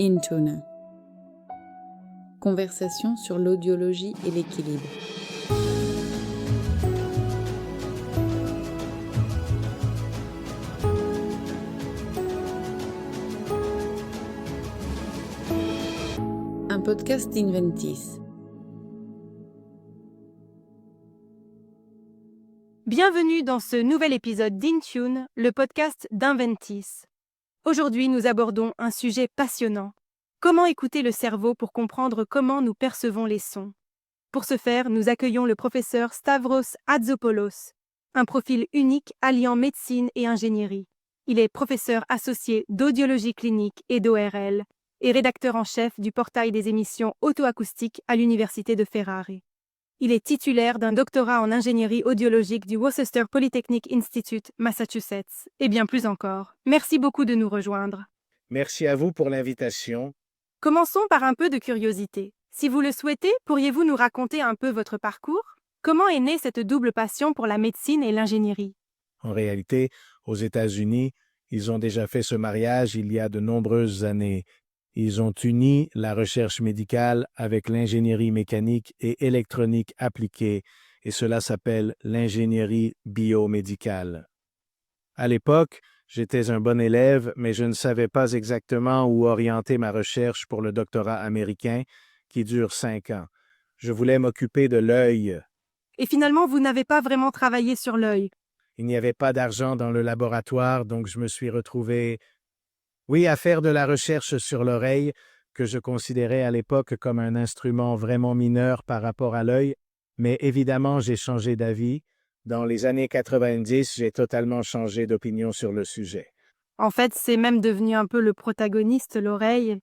Intune. Conversation sur l'audiologie et l'équilibre. Un podcast d'Inventis. Bienvenue dans ce nouvel épisode d'Intune, le podcast d'Inventis. Aujourd'hui, nous abordons un sujet passionnant. Comment écouter le cerveau pour comprendre comment nous percevons les sons? Pour ce faire, nous accueillons le professeur Stavros Atzopoulos, un profil unique alliant médecine et ingénierie. Il est professeur associé d'audiologie clinique et d'ORL et rédacteur en chef du portail des émissions auto-acoustiques à l'Université de Ferrare. Il est titulaire d'un doctorat en ingénierie audiologique du Worcester Polytechnic Institute, Massachusetts, et bien plus encore. Merci beaucoup de nous rejoindre. Merci à vous pour l'invitation. Commençons par un peu de curiosité. Si vous le souhaitez, pourriez-vous nous raconter un peu votre parcours? Comment est née cette double passion pour la médecine et l'ingénierie? En réalité, aux États-Unis, ils ont déjà fait ce mariage il y a de nombreuses années. Ils ont uni la recherche médicale avec l'ingénierie mécanique et électronique appliquée, et cela s'appelle l'ingénierie biomédicale. À l'époque, j'étais un bon élève, mais je ne savais pas exactement où orienter ma recherche pour le doctorat américain, qui dure 5 ans. Je voulais m'occuper de l'œil. Et finalement, vous n'avez pas vraiment travaillé sur l'œil. Il n'y avait pas d'argent dans le laboratoire, donc je me suis retrouvé, à faire de la recherche sur l'oreille, que je considérais à l'époque comme un instrument vraiment mineur par rapport à l'œil, mais évidemment, j'ai changé d'avis. Dans les années 90, j'ai totalement changé d'opinion sur le sujet. En fait, c'est même devenu un peu le protagoniste, l'oreille.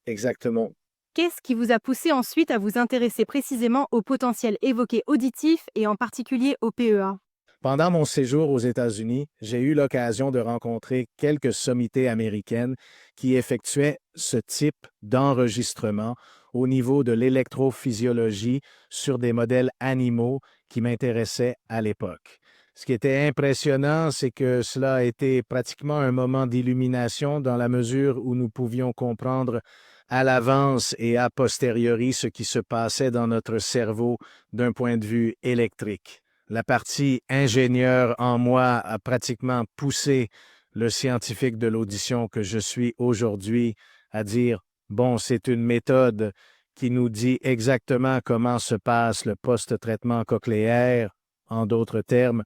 Exactement. Qu'est-ce qui vous a poussé ensuite à vous intéresser précisément au potentiel évoqué auditif et en particulier au PEA? Pendant mon séjour aux États-Unis, j'ai eu l'occasion de rencontrer quelques sommités américaines qui effectuaient ce type d'enregistrement au niveau de l'électrophysiologie sur des modèles animaux qui m'intéressaient à l'époque. Ce qui était impressionnant, c'est que cela a été pratiquement un moment d'illumination dans la mesure où nous pouvions comprendre à l'avance et a posteriori ce qui se passait dans notre cerveau d'un point de vue électrique. La partie ingénieur en moi a pratiquement poussé le scientifique de l'audition que je suis aujourd'hui à dire, bon, c'est une méthode qui nous dit exactement comment se passe le post-traitement cochléaire. En d'autres termes,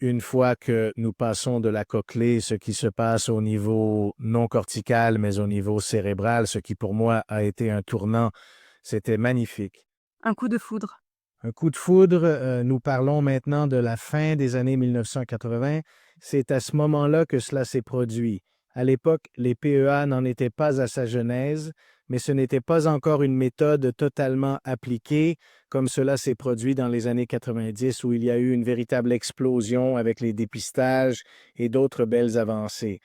une fois que nous passons de la cochlée, ce qui se passe au niveau non cortical, mais au niveau cérébral, ce qui pour moi a été un tournant, c'était magnifique. Un coup de foudre. Un coup de foudre, nous parlons maintenant de la fin des années 1980. C'est à ce moment-là que cela s'est produit. À l'époque, les PEA n'en étaient pas à sa genèse, mais ce n'était pas encore une méthode totalement appliquée comme cela s'est produit dans les années 90 où il y a eu une véritable explosion avec les dépistages et d'autres belles avancées.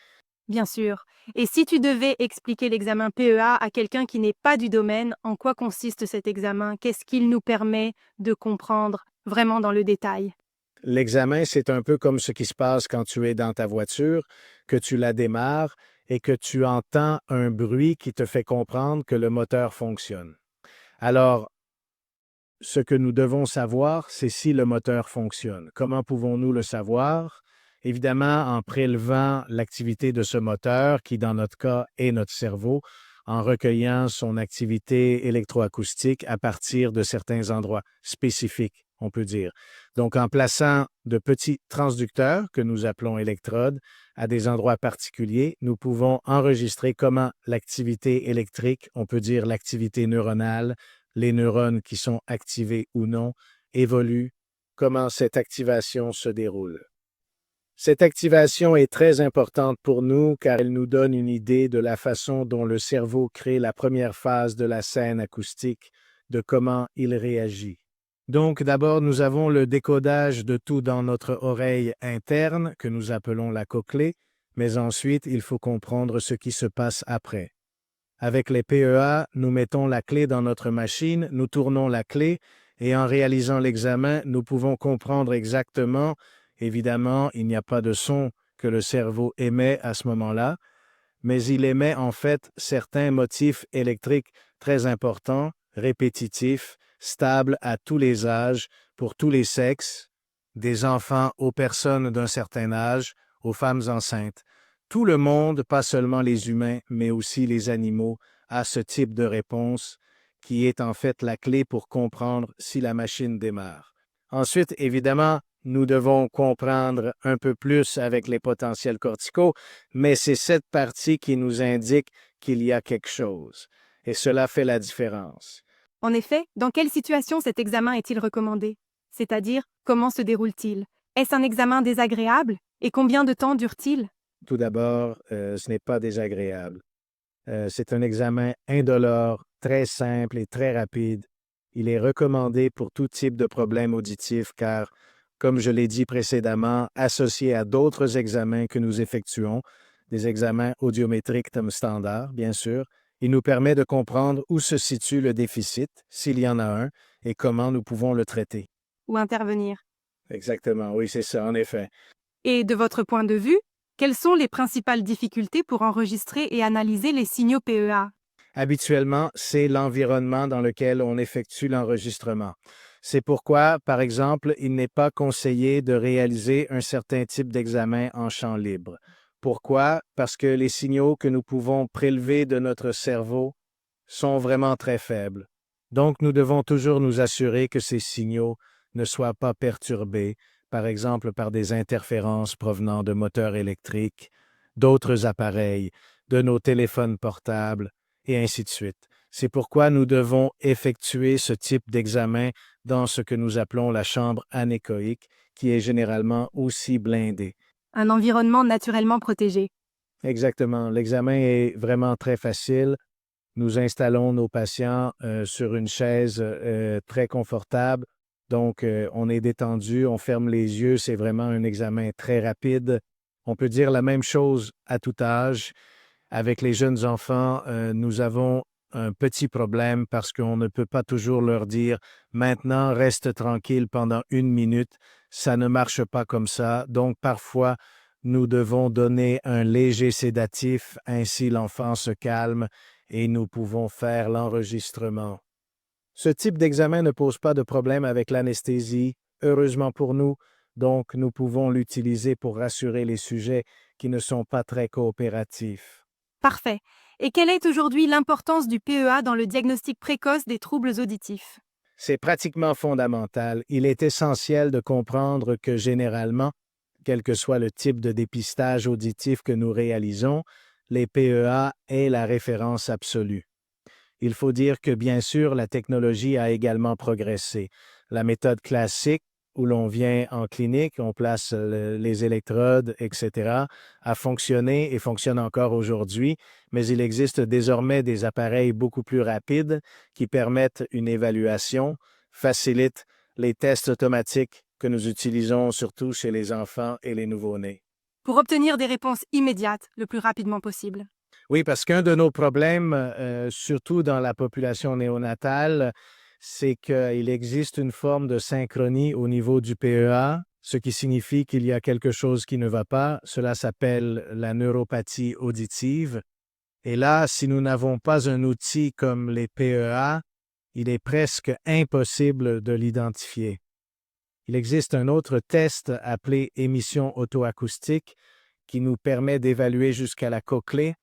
Bien sûr. Et si tu devais expliquer l'examen PEA à quelqu'un qui n'est pas du domaine, en quoi consiste cet examen? Qu'est-ce qu'il nous permet de comprendre vraiment dans le détail? L'examen, c'est un peu comme ce qui se passe quand tu es dans ta voiture, que tu la démarres et que tu entends un bruit qui te fait comprendre que le moteur fonctionne. Alors, ce que nous devons savoir, c'est si le moteur fonctionne. Comment pouvons-nous le savoir? Évidemment, en prélevant l'activité de ce moteur, qui dans notre cas est notre cerveau, en recueillant son activité électroacoustique à partir de certains endroits spécifiques, on peut dire. Donc, en plaçant de petits transducteurs, que nous appelons électrodes, à des endroits particuliers, nous pouvons enregistrer comment l'activité électrique, on peut dire l'activité neuronale, les neurones qui sont activés ou non, évoluent, comment cette activation se déroule. Cette activation est très importante pour nous car elle nous donne une idée de la façon dont le cerveau crée la première phase de la scène acoustique, de comment il réagit. Donc d'abord, nous avons le décodage de tout dans notre oreille interne, que nous appelons la cochlée, mais ensuite, il faut comprendre ce qui se passe après. Avec les PEA, nous mettons la clé dans notre machine, nous tournons la clé et en réalisant l'examen, nous pouvons comprendre exactement. Évidemment, il n'y a pas de son que le cerveau émet à ce moment-là, mais il émet en fait certains motifs électriques très importants, répétitifs, stables à tous les âges, pour tous les sexes, des enfants aux personnes d'un certain âge, aux femmes enceintes. Tout le monde, pas seulement les humains, mais aussi les animaux, a ce type de réponse qui est en fait la clé pour comprendre si la machine démarre. Ensuite, évidemment, nous devons comprendre un peu plus avec les potentiels corticaux, mais c'est cette partie qui nous indique qu'il y a quelque chose. Et cela fait la différence. En effet, dans quelle situation cet examen est-il recommandé? C'est-à-dire, comment se déroule-t-il? Est-ce un examen désagréable? Et combien de temps dure-t-il? Tout d'abord, ce n'est pas désagréable. C'est un examen indolore, très simple et très rapide. Il est recommandé pour tout type de problème auditif car, comme je l'ai dit précédemment, associé à d'autres examens que nous effectuons, des examens audiométriques comme standard, bien sûr, il nous permet de comprendre où se situe le déficit, s'il y en a un, et comment nous pouvons le traiter. Ou intervenir? Exactement, oui, c'est ça, en effet. Et de votre point de vue, quelles sont les principales difficultés pour enregistrer et analyser les signaux PEA? Habituellement, c'est l'environnement dans lequel on effectue l'enregistrement. C'est pourquoi, par exemple, il n'est pas conseillé de réaliser un certain type d'examen en champ libre. Pourquoi? Parce que les signaux que nous pouvons prélever de notre cerveau sont vraiment très faibles. Donc, nous devons toujours nous assurer que ces signaux ne soient pas perturbés, par exemple par des interférences provenant de moteurs électriques, d'autres appareils, de nos téléphones portables, et ainsi de suite. C'est pourquoi nous devons effectuer ce type d'examen dans ce que nous appelons la chambre anéchoïque, qui est généralement aussi blindée. Un environnement naturellement protégé. Exactement. L'examen est vraiment très facile. Nous installons nos patients sur une chaise très confortable. Donc, on est détendu, on ferme les yeux. C'est vraiment un examen très rapide. On peut dire la même chose à tout âge. Avec les jeunes enfants, nous avons un petit problème parce qu'on ne peut pas toujours leur dire maintenant, reste tranquille pendant 1 minute. Ça ne marche pas comme ça. Donc, parfois, nous devons donner un léger sédatif, ainsi l'enfant se calme et nous pouvons faire l'enregistrement. Ce type d'examen ne pose pas de problème avec l'anesthésie, heureusement pour nous, donc nous pouvons l'utiliser pour rassurer les sujets qui ne sont pas très coopératifs. Parfait. Et quelle est aujourd'hui l'importance du PEA dans le diagnostic précoce des troubles auditifs? C'est pratiquement fondamental. Il est essentiel de comprendre que généralement, quel que soit le type de dépistage auditif que nous réalisons, les PEA est la référence absolue. Il faut dire que, bien sûr, la technologie a également progressé. La méthode classique, où l'on vient en clinique, on place les électrodes, etc., a fonctionné et fonctionne encore aujourd'hui, mais il existe désormais des appareils beaucoup plus rapides qui permettent une évaluation, facilitent les tests automatiques que nous utilisons surtout chez les enfants et les nouveau-nés. Pour obtenir des réponses immédiates le plus rapidement possible. Oui, parce qu'un de nos problèmes, surtout dans la population néonatale, c'est qu'il existe une forme de synchronie au niveau du PEA, ce qui signifie qu'il y a quelque chose qui ne va pas. Cela s'appelle la neuropathie auditive. Et là, si nous n'avons pas un outil comme les PEA, il est presque impossible de l'identifier. Il existe un autre test appelé émission auto-acoustique qui nous permet d'évaluer jusqu'à la cochlée,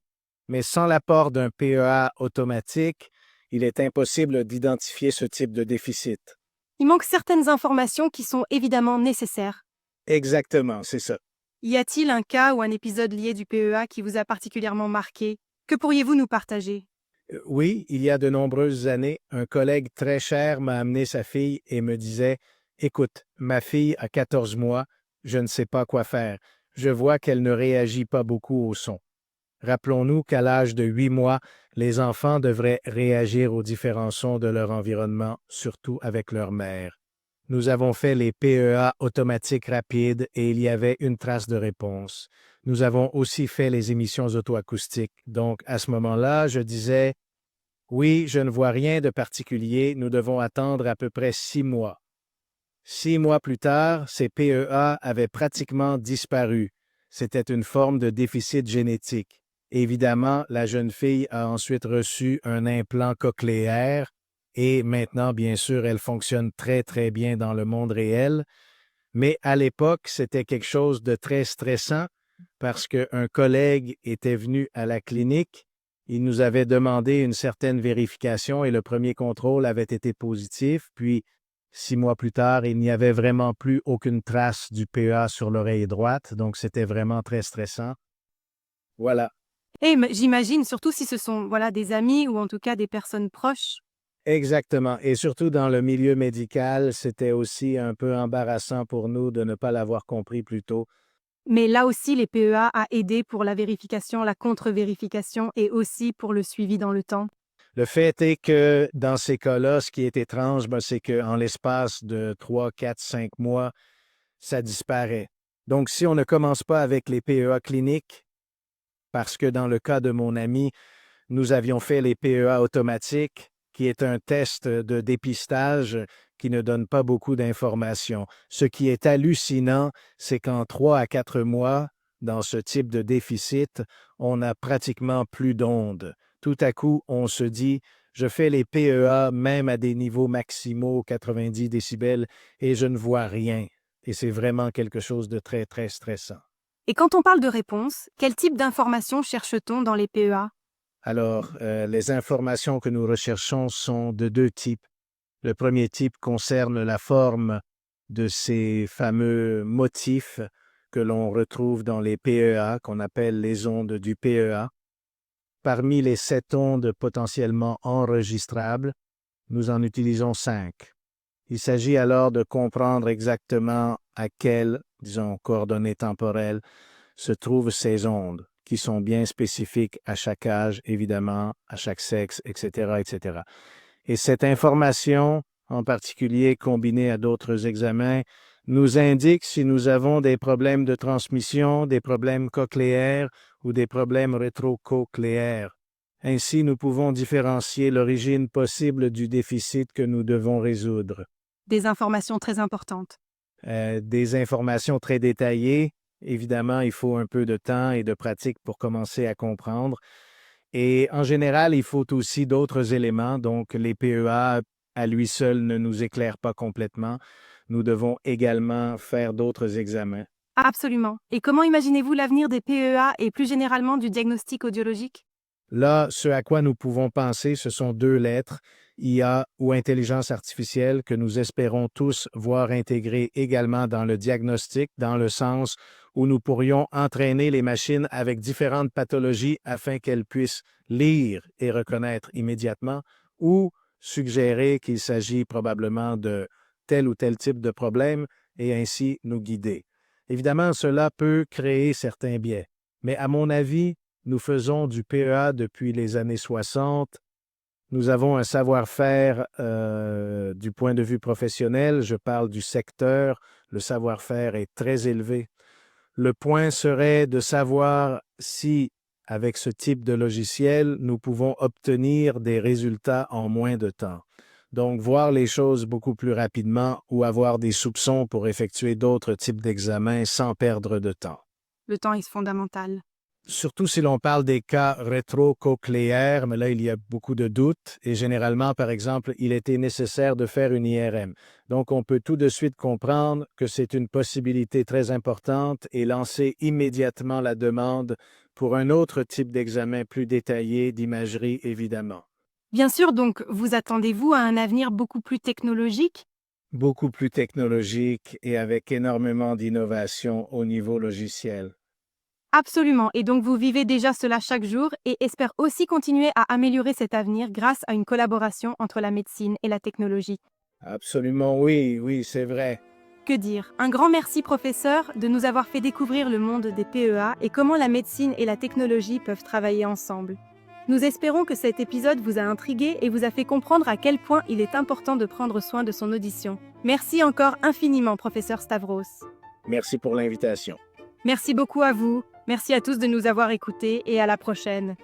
mais sans l'apport d'un PEA automatique, il est impossible d'identifier ce type de déficit. Il manque certaines informations qui sont évidemment nécessaires. Exactement, c'est ça. Y a-t-il un cas ou un épisode lié du PEA qui vous a particulièrement marqué? Que pourriez-vous nous partager? Oui, il y a de nombreuses années, un collègue très cher m'a amené sa fille et me disait « Écoute, ma fille a 14 mois, je ne sais pas quoi faire. Je vois qu'elle ne réagit pas beaucoup au son. » Rappelons-nous qu'à l'âge de 8 mois, les enfants devraient réagir aux différents sons de leur environnement, surtout avec leur mère. Nous avons fait les PEA automatiques rapides et il y avait une trace de réponse. Nous avons aussi fait les émissions auto-acoustiques. Donc, à ce moment-là, je disais « Oui, je ne vois rien de particulier, nous devons attendre à peu près 6 mois. » 6 mois plus tard, ces PEA avaient pratiquement disparu. C'était une forme de déficit génétique. Évidemment, la jeune fille a ensuite reçu un implant cochléaire et maintenant, bien sûr, elle fonctionne très, très bien dans le monde réel. Mais à l'époque, c'était quelque chose de très stressant parce qu'un collègue était venu à la clinique, il nous avait demandé une certaine vérification et le premier contrôle avait été positif. Puis, 6 mois plus tard, il n'y avait vraiment plus aucune trace du PEA sur l'oreille droite, donc c'était vraiment très stressant. Voilà. Et j'imagine, surtout si ce sont voilà, des amis ou en tout cas des personnes proches. Exactement. Et surtout dans le milieu médical, c'était aussi un peu embarrassant pour nous de ne pas l'avoir compris plus tôt. Mais là aussi, les PEA a aidé pour la vérification, la contre-vérification et aussi pour le suivi dans le temps. Le fait est que dans ces cas-là, ce qui est étrange, c'est qu'en l'espace de 3, 4, 5 mois, ça disparaît. Donc, si on ne commence pas avec les PEA cliniques, parce que dans le cas de mon ami, nous avions fait les PEA automatiques, qui est un test de dépistage qui ne donne pas beaucoup d'informations. Ce qui est hallucinant, c'est qu'en 3 à 4 mois, dans ce type de déficit, on n'a pratiquement plus d'ondes. Tout à coup, on se dit, je fais les PEA même à des niveaux maximaux, 90 décibels, et je ne vois rien. Et c'est vraiment quelque chose de très, très stressant. Et quand on parle de réponse, quel type d'informations cherche-t-on dans les PEA? Alors, les informations que nous recherchons sont de 2 types. Le premier type concerne la forme de ces fameux motifs que l'on retrouve dans les PEA, qu'on appelle les ondes du PEA. Parmi les 7 ondes potentiellement enregistrables, nous en utilisons 5. Il s'agit alors de comprendre exactement à quelles, disons, coordonnées temporelles se trouvent ces ondes, qui sont bien spécifiques à chaque âge, évidemment, à chaque sexe, etc., etc. Et cette information, en particulier combinée à d'autres examens, nous indique si nous avons des problèmes de transmission, des problèmes cochléaires ou des problèmes rétrocochléaires. Ainsi, nous pouvons différencier l'origine possible du déficit que nous devons résoudre. Des informations très importantes. Des informations très détaillées. Évidemment, il faut un peu de temps et de pratique pour commencer à comprendre. Et en général, il faut aussi d'autres éléments. Donc, les PEA à lui seul ne nous éclairent pas complètement. Nous devons également faire d'autres examens. Absolument. Et comment imaginez-vous l'avenir des PEA et plus généralement du diagnostic audiologique? Là, ce à quoi nous pouvons penser, ce sont 2 lettres, IA ou intelligence artificielle, que nous espérons tous voir intégrées également dans le diagnostic, dans le sens où nous pourrions entraîner les machines avec différentes pathologies afin qu'elles puissent lire et reconnaître immédiatement ou suggérer qu'il s'agit probablement de tel ou tel type de problème et ainsi nous guider. Évidemment, cela peut créer certains biais, mais à mon avis, nous faisons du PEA depuis les années 60. Nous avons un savoir-faire du point de vue professionnel. Je parle du secteur. Le savoir-faire est très élevé. Le point serait de savoir si, avec ce type de logiciel, nous pouvons obtenir des résultats en moins de temps. Donc, voir les choses beaucoup plus rapidement ou avoir des soupçons pour effectuer d'autres types d'examens sans perdre de temps. Le temps est fondamental. Surtout si l'on parle des cas rétrocochléaires, mais là, il y a beaucoup de doutes et généralement, par exemple, il était nécessaire de faire une IRM. Donc, on peut tout de suite comprendre que c'est une possibilité très importante et lancer immédiatement la demande pour un autre type d'examen plus détaillé d'imagerie, évidemment. Bien sûr, donc, vous attendez-vous à un avenir beaucoup plus technologique? Beaucoup plus technologique et avec énormément d'innovation au niveau logiciel. Absolument. Et donc, vous vivez déjà cela chaque jour et espère aussi continuer à améliorer cet avenir grâce à une collaboration entre la médecine et la technologie. Absolument, oui, oui, c'est vrai. Que dire? Un grand merci, professeur, de nous avoir fait découvrir le monde des PEA et comment la médecine et la technologie peuvent travailler ensemble. Nous espérons que cet épisode vous a intrigué et vous a fait comprendre à quel point il est important de prendre soin de son audition. Merci encore infiniment, professeur Stavros. Merci pour l'invitation. Merci beaucoup à vous. Merci à tous de nous avoir écoutés et à la prochaine.